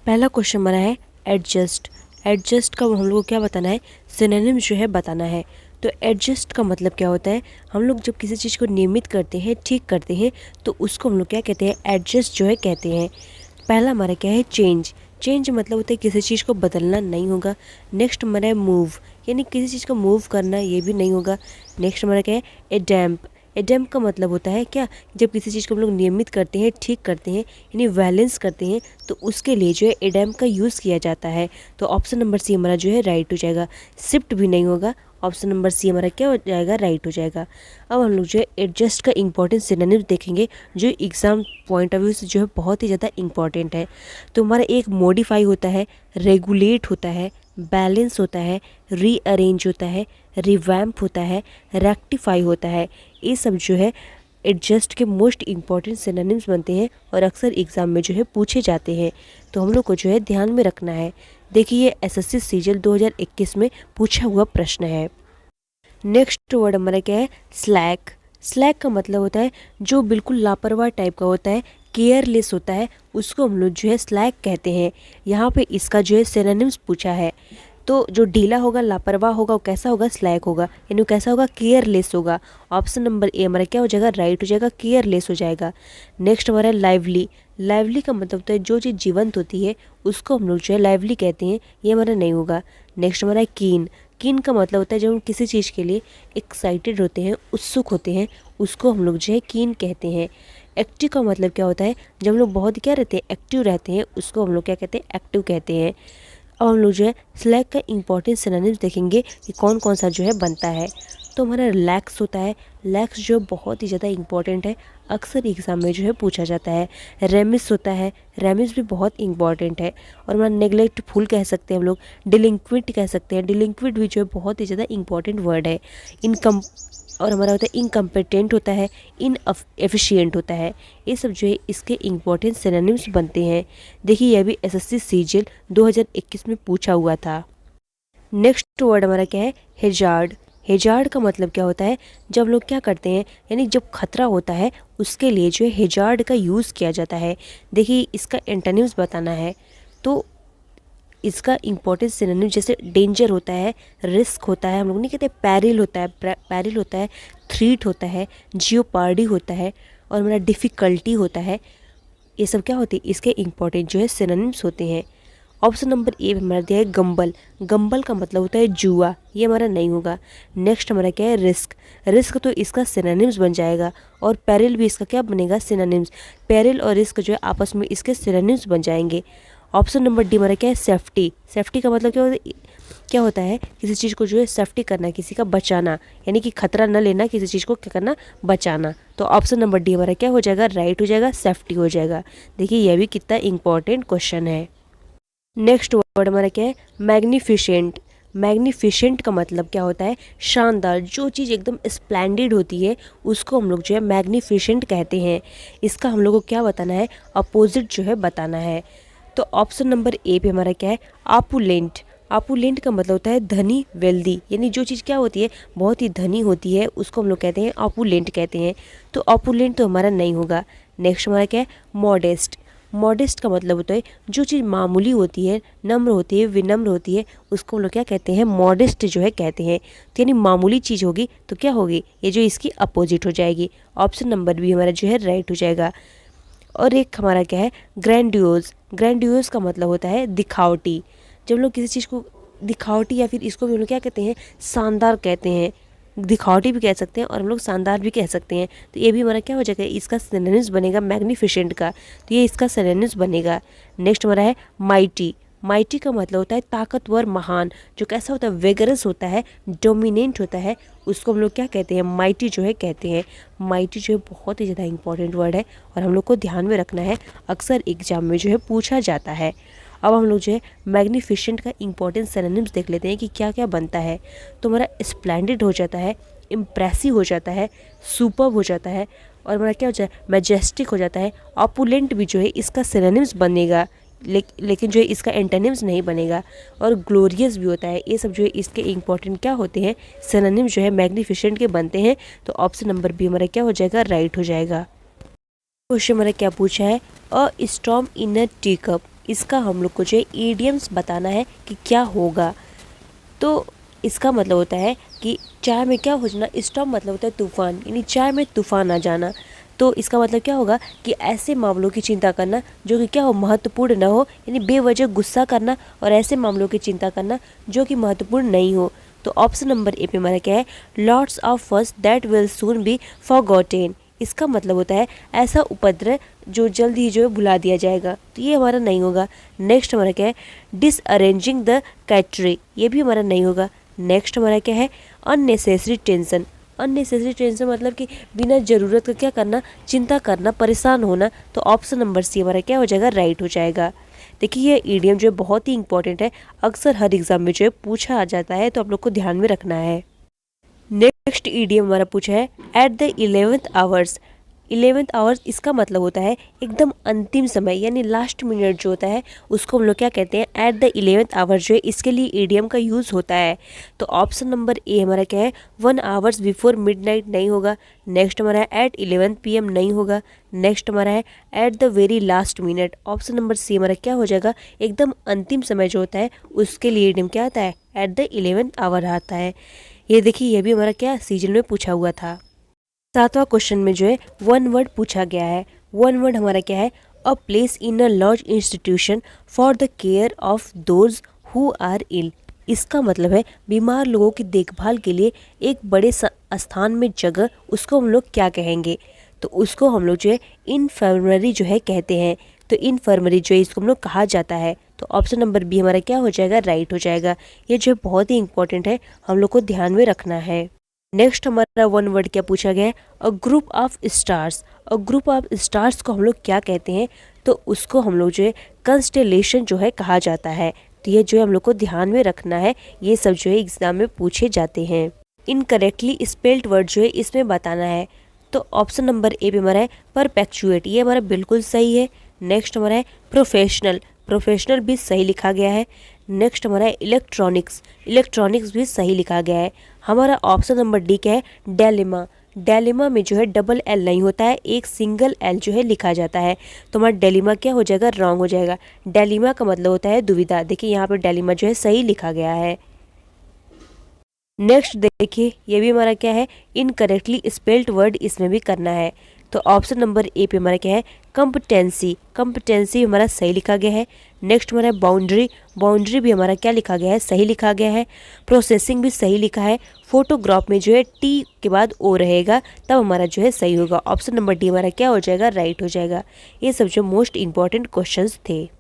पहला क्वेश्चन हमारा है एडजस्ट। एडजस्ट का हम लोग को क्या बताना है, सिनोनिम जो है बताना है। तो एडजस्ट का मतलब क्या होता है, हम लोग जब किसी चीज़ को नियमित करते हैं, ठीक करते हैं, तो उसको हम लोग क्या कहते हैं, एडजस्ट जो है कहते हैं। पहला हमारा क्या है चेंज। चेंज मतलब होता है किसी चीज़ को बदलना नहीं होगा। नेक्स्ट हमारा है मूव, यानी किसी चीज़ को मूव करना, ये भी नहीं होगा। नेक्स्ट हमारा क्या है एडैम्प। एडैम्प का मतलब होता है क्या, जब किसी चीज़ को हम लोग नियमित करते हैं, ठीक करते हैं, यानी बैलेंस करते हैं, तो उसके लिए जो है एडैम्प का यूज़ किया जाता है। तो ऑप्शन नंबर सी हमारा जो है राइट हो जाएगा। शिफ्ट भी नहीं होगा, ऑप्शन नंबर सी हमारा क्या हो जाएगा, राइट हो जाएगा। अब हम लोग जो है एडजस्ट का इंपॉर्टेंट सिनोनिम्स देखेंगे, जो एग्जाम पॉइंट ऑफ व्यू से जो है बहुत ही ज़्यादा इंपॉर्टेंट है। तो हमारा एक मॉडिफाई होता है, रेगुलेट होता है, बैलेंस होता है, रीअरेंज होता है, रिवैम्प होता है, रेक्टिफाई होता है। ये सब जो है एडजस्ट के मोस्ट इंपॉर्टेंट सिनोनिम्स बनते हैं और अक्सर एग्ज़ाम में जो है पूछे जाते हैं। तो हम लोग को जो है ध्यान में रखना है। देखिए ये एसएससी सीजीएल 2021 में पूछा हुआ प्रश्न है। नेक्स्ट वर्ड हमारा क्या है, स्लैक। स्लैक का मतलब होता है जो बिल्कुल लापरवाह टाइप का होता है, केयरलेस होता है, उसको हम लोग जो है स्लैक कहते हैं। यहाँ पे इसका जो है सिनोनिम्स पूछा है। तो जो ढीला होगा, लापरवाह होगा, वो कैसा होगा, स्लैक होगा, यानी वो कैसा होगा, केयरलेस होगा। ऑप्शन नंबर ए हमारा क्या हो जाएगा, राइट हो जाएगा, केयरलेस हो जाएगा। नेक्स्ट हमारा लाइवली। लाइवली का मतलब होता है जो चीज़ जीवंत होती है, उसको हम लोग जो है लाइवली कहते हैं, ये हमारा नहीं होगा। नेक्स्ट हमारा है कीन। कीन का मतलब होता है जब हम किसी चीज़ के लिए एक्साइटेड होते हैं, उत्सुक होते हैं, उसको हम लोग जो है कीन कहते हैं। एक्टिव का मतलब क्या होता है, जब हम लोग बहुत क्या रहते हैं, एक्टिव रहते हैं, उसको हम लोग क्या कहते हैं, एक्टिव कहते हैं। अब हम लोग जो है स्लैक का इंपॉर्टेंट सिनोनिम्स देखेंगे कि कौन कौन सा जो है बनता है। तो हमारा रिलैक्स होता है, लैक्स जो बहुत ही ज़्यादा इंपॉर्टेंट है, अक्सर एग्ज़ाम में जो है पूछा जाता है। रेमिस होता है, रेमिस भी बहुत इंपॉर्टेंट है। और हमारा नेग्लेक्टफुल कह सकते हैं हम लोग, डिलिंक्विट कह सकते हैं, डिलिंक्विट भी जो है बहुत ही ज़्यादा इंपॉर्टेंट वर्ड है। इनकम और हमारा होता है इनकम्पिटेंट होता है, इन एफिशिएंट होता है। ये सब जो है इसके इंपॉर्टेंट सिनोनिम्स बनते हैं। देखिए यह भी एसएससी सीजीएल 2021 में पूछा हुआ था। नेक्स्ट वर्ड हमारा क्या है, हेजार्ड। हेजार्ड का मतलब क्या होता है, जब लोग क्या करते हैं, यानी जब खतरा होता है उसके लिए जो है हेजार्ड का यूज़ किया जाता है। देखिए इसका एंटोनिम्स बताना है। तो इसका इंपॉर्टेंट सिनोनिम जैसे डेंजर होता है, रिस्क होता है, हम लोग नहीं कहते, पैरिल होता है, पैरिल होता है, थ्रीट होता है, जियोपार्डी होता है, और हमारा डिफ़िकल्टी होता है। ये सब क्या होते हैं, इसके इंपॉर्टेंट जो है सिनोनिम्स होते हैं। ऑप्शन नंबर ए हमारा दिया है गंबल। गंबल का मतलब होता है जुआ, ये हमारा नहीं होगा। नेक्स्ट हमारा क्या है, रिस्क। रिस्क तो इसका सिनोनिम्स बन जाएगा, और पैरिल भी इसका क्या बनेगा, सिनोनिम्स। पैरिल और रिस्क जो है आपस में इसके सिनोनिम्स बन जाएंगे। ऑप्शन नंबर डी हमारा क्या है, सेफ्टी। सेफ्टी का मतलब क्या होता है, किसी चीज़ को जो है सेफ्टी करना, किसी का बचाना, यानी कि खतरा न लेना, किसी चीज़ को क्या करना, बचाना। तो ऑप्शन नंबर डी हमारा क्या हो जाएगा, राइट हो जाएगा, सेफ्टी हो जाएगा। देखिए यह भी कितना इंपॉर्टेंट क्वेश्चन है। नेक्स्ट वर्ड हमारा क्या है, मैग्निफिशेंट। मैग्निफिशेंट का मतलब क्या होता है, शानदार, जो चीज़ एकदम स्प्लेंडेड होती है उसको हम लोग जो है मैग्निफिशेंट कहते हैं। इसका हम लोग को क्या बताना है, अपोजिट जो है बताना है। तो ऑप्शन नंबर ए पे हमारा क्या है, आपुलेंट। आपुलेंट का मतलब होता है धनी, वेल्दी, यानी जो चीज़ क्या होती है, बहुत ही धनी होती है, उसको हम लोग कहते हैं आपुलेंट कहते हैं। तो आपुलेंट तो हमारा नहीं होगा। नेक्स्ट हमारा क्या है, मॉडेस्ट। मॉडेस्ट का मतलब होता है जो चीज़ मामूली होती है, नम्र होती है, विनम्र होती है, उसको हम लोग क्या कहते हैं, मॉडेस्ट जो है कहते हैं। तो यानी मामूली चीज़ होगी तो क्या होगी, ये जो इसकी अपोजिट हो जाएगी। ऑप्शन नंबर बी हमारा जो है राइट हो जाएगा। और एक हमारा क्या है, ग्रैंडियोज। ग्रैंडियोज का मतलब होता है दिखावटी। जब लोग किसी चीज़ को दिखावटी, या फिर इसको भी हम लोग क्या कहते हैं, शानदार कहते हैं। दिखावटी भी कह सकते हैं और हम लोग शानदार भी कह सकते हैं। तो ये भी हमारा क्या हो जाएगा, इसका सिनोनिम्स बनेगा मैग्निफिशेंट का, तो ये इसका सिनोनिम्स बनेगा। नेक्स्ट हमारा है माइटी। माइटी का मतलब होता है ताकतवर, महान, जो कैसा होता है, वेगरस होता है, डोमिनेंट होता है, उसको हम लोग क्या कहते हैं, माइटी जो है कहते हैं। माइटी जो है बहुत ही ज़्यादा इंपॉर्टेंट वर्ड है और हम लोग को ध्यान में रखना है, अक्सर एग्जाम में जो है पूछा जाता है। अब हम लोग जो है मैग्निफिशेंट का इंपॉर्टेंट सिनोनिम्स देख लेते हैं कि क्या क्या बनता है। तो हमारा स्प्लेंडेड हो जाता है, इम्प्रेसिव हो जाता है, सुपर्ब हो जाता है, और हमारा क्या हो जाता है, मैजेस्टिक हो जाता है। ऑपुलेंट भी जो है इसका सिनोनिम्स बनेगा, लेकिन जो है इसका एंटोनिम्स नहीं बनेगा। और ग्लोरियस भी होता है। ये सब जो है इसके इंपॉर्टेंट क्या होते हैं, सिनोनिम्स जो है मैग्निफिशेंट के बनते हैं। तो ऑप्शन नंबर बी हमारा क्या हो जाएगा, राइट हो जाएगा। क्वेश्चन हमारा क्या पूछा है, अ स्टॉर्म इन अ टी कप। इसका हम लोग को जो है ईडियम्स बताना है कि क्या होगा। तो इसका मतलब होता है कि चाय में क्या हो जाना, स्टॉर्म मतलब होता है तूफान, यानी चाय में तूफान आ जाना। तो इसका मतलब क्या होगा कि ऐसे मामलों की चिंता करना जो कि क्या हो, महत्वपूर्ण न हो, यानी बेवजह गुस्सा करना, और ऐसे मामलों की चिंता करना जो कि महत्वपूर्ण नहीं हो। तो ऑप्शन नंबर ए पे हमारा क्या है, lots of first that will soon be forgotten. इसका मतलब होता है ऐसा उपद्रव जो जल्द ही जो है भुला दिया जाएगा, तो ये हमारा नहीं होगा। नेक्स्ट हमारा क्या है, डिसअरेंजिंग द कैटरी, ये भी हमारा नहीं होगा। नेक्स्ट हमारा क्या है, अननेसेसरी टेंशन। अननेसेसरी टेंशन मतलब कि बिना ज़रूरत का क्या करना, चिंता करना, परेशान होना। तो ऑप्शन नंबर सी हमारा क्या हो जाएगा, राइट हो जाएगा। देखिए ये ईडियम जो है बहुत ही इंपॉर्टेंट है, अक्सर हर एग्जाम में जो है पूछा आ जाता है, तो आप लोग को ध्यान में रखना है। नेक्स्ट ईडियम हमारा पूछा है at the 11th hours. 11th hours इसका मतलब होता है एकदम अंतिम समय, यानी लास्ट मिनट जो होता है उसको हम लोग क्या कहते हैं, एट द 11th आवर जो है इसके लिए ईडियम का यूज़ होता है। तो ऑप्शन नंबर ए हमारा क्या है, 1 आवर्स बिफोर मिडनाइट नहीं होगा। नेक्स्ट हमारा है एट 11 PM नहीं होगा। नेक्स्ट हमारा है at the very last minute. Option number C हमारा क्या हो जाएगा, एकदम अंतिम समय जो होता है उसके लिए ईडियम क्या आता है, एट द 11th आवर आता है। ये देखिए ये भी हमारा क्या सीजन में पूछा हुआ था। 7वां क्वेश्चन में जो है वन वर्ड पूछा गया है। वन वर्ड हमारा क्या है, a place in a large institution for the care of those who are ill. इसका मतलब है बीमार लोगों की देखभाल के लिए एक बड़े स्थान में जगह, उसको हम लोग क्या कहेंगे, तो उसको हम लोग जो है इन्फर्मरी जो है कहते हैं। तो इन्फर्मरी जो है इसको हम लोग कहा जाता है। तो ऑप्शन नंबर बी हमारा क्या हो जाएगा, राइट हो जाएगा। ये जो है बहुत ही इंपॉर्टेंट है, हम लोग को ध्यान में रखना है। नेक्स्ट हमारा वन वर्ड क्या पूछा गया है, a group of stars. A group of stars को हम लोग क्या कहते हैं, तो उसको हम लोग जो है कंस्टेलेशन जो है कहा जाता है। तो ये जो है हम लोग को ध्यान में रखना है, ये सब जो है एग्जाम में पूछे जाते हैं। इनकरेक्टली स्पेल्ड वर्ड जो है इसमें बताना है। तो ऑप्शन नंबर ए पे हमारा है परपेचुएट, ये हमारा बिल्कुल सही है। नेक्स्ट हमारा है प्रोफेशनल, प्रोफेशनल भी सही लिखा गया है। नेक्स्ट हमारा है इलेक्ट्रॉनिक्स, इलेक्ट्रॉनिक्स भी सही लिखा गया है। हमारा ऑप्शन नंबर डी क्या है, डेलिमा। डेलिमा में जो है डबल एल नहीं होता है, एक सिंगल एल जो है लिखा जाता है। तो हमारा डेलिमा क्या हो जाएगा, रॉन्ग हो जाएगा। डेलिमा का मतलब होता है दुविधा। देखिए यहाँ पे डेलिमा जो है सही लिखा गया है। नेक्स्ट देखिए ये भी हमारा क्या है, इनकरेक्टली स्पेल्ड वर्ड इसमें भी करना है। तो ऑप्शन नंबर ए पे हमारा क्या है, कंपटेंसी। कंपटेंसी हमारा सही लिखा गया है। नेक्स्ट हमारा बाउंड्री, बाउंड्री भी हमारा क्या लिखा गया है, सही लिखा गया है। प्रोसेसिंग भी सही लिखा है। फोटोग्राफ में जो है टी के बाद ओ रहेगा, तब हमारा जो है सही होगा। ऑप्शन नंबर डी हमारा क्या हो जाएगा, राइट हो जाएगा। ये सब जो मोस्ट इंपॉर्टेंट क्वेश्चंस थे।